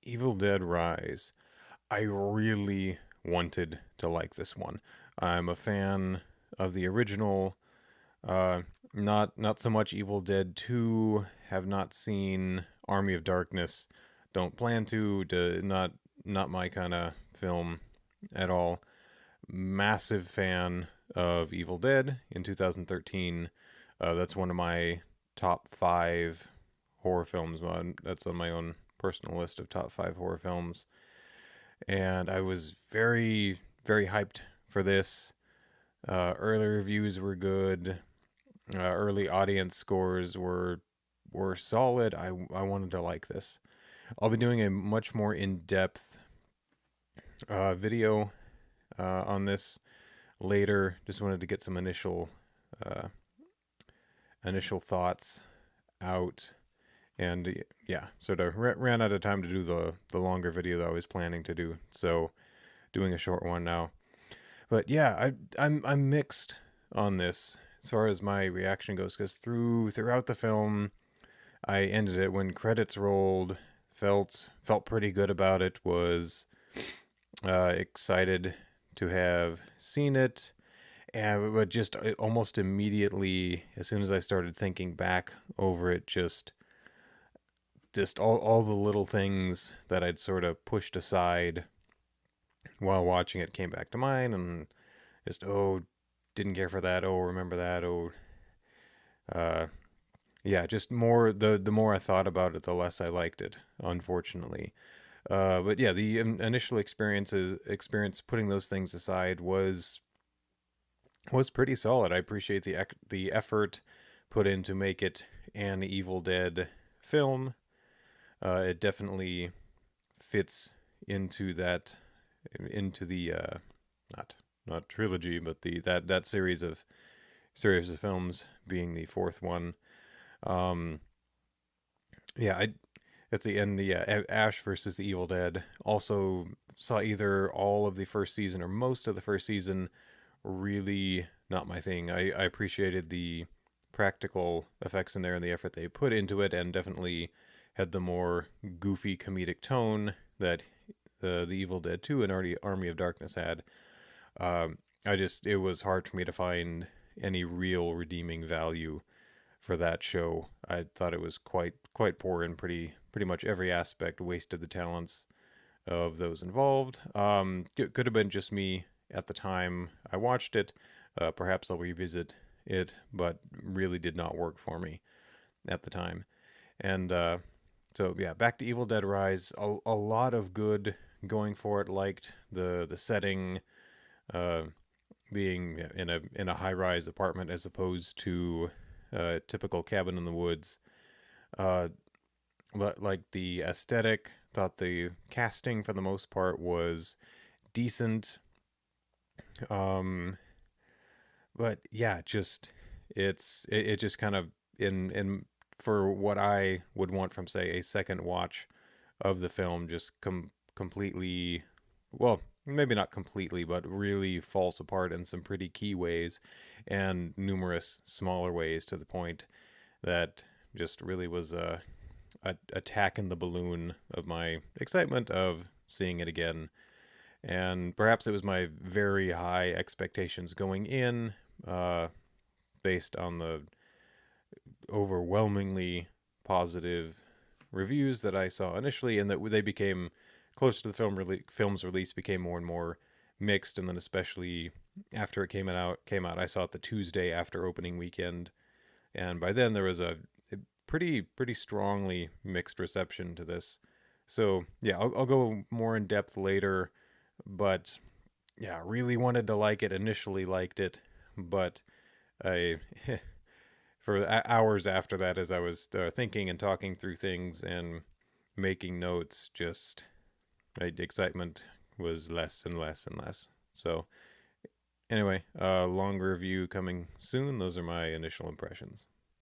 Evil Dead Rise. I really wanted to like this one. I'm a fan of the original. Uh, not so much Evil Dead 2. Have not seen Army of Darkness. Don't plan to. Not my kind of film at all. Massive fan of Evil Dead in 2013. That's one of my top five horror films. That's on my own personal list of top five horror films. And I was very hyped for this. Early reviews were good. Early audience scores were solid. I wanted to like this. I'll be doing a much more in depth video on this later. Just wanted to get some uh, initial thoughts out, and yeah, sort of ran out of time to do the longer video that I was planning to do. So doing a short one now. But yeah, I'm mixed on this as far as my reaction goes, because throughout the film, I ended it when credits rolled. Felt pretty good about it. Was excited to have seen it, and but just almost immediately, as soon as I started thinking back over it, just all the little things that I'd sort of pushed aside while watching it came back to mind, and just didn't care for that. Oh, remember that. Uh, yeah, just more the more I thought about it, the less I liked it. Unfortunately, but yeah, the initial experience putting those things aside was pretty solid. I appreciate the effort put in to make it an Evil Dead film. It definitely fits into the not not trilogy, but the that series of films, being the fourth one. Um, yeah, I That's the end. The Ash versus the Evil Dead. Also saw either all of the first season or most of the first season. Really not my thing. I appreciated the practical effects in there and the effort they put into it, and definitely had the more goofy comedic tone that the Evil Dead 2 and already Army of Darkness had. It was hard for me to find any real redeeming value for that show. I thought it was quite poor in pretty much every aspect. Wasted the talents of those involved. Could have been just me at the time I watched it. Perhaps I'll revisit it, but really did not work for me at the time. And so yeah, back to Evil Dead Rise. A lot of good going for it. Liked the setting, uh, being in a high rise apartment as opposed to a typical cabin in the woods. Uh, like the aesthetic, thought the casting for the most part was decent. Um, but yeah, it just kind of in for what I would want from, say, a second watch of the film, just completely, well, maybe not completely, but really falls apart in some pretty key ways, and numerous smaller ways, to the point that just really was a attack in the balloon of my excitement of seeing it again. And perhaps it was my very high expectations going in, uh, based on the overwhelmingly positive reviews that I saw initially, and that they became closer to the film's release, became more and more mixed, and then especially after it came out, I saw it the Tuesday after opening weekend, and by then there was a pretty strongly mixed reception to this. So yeah, I'll go more in depth later, but yeah, really wanted to like it. Initially liked it, but I for hours after that, as I was thinking and talking through things and making notes, just excitement was less and less and less. So anyway, long review coming soon. Those are my initial impressions.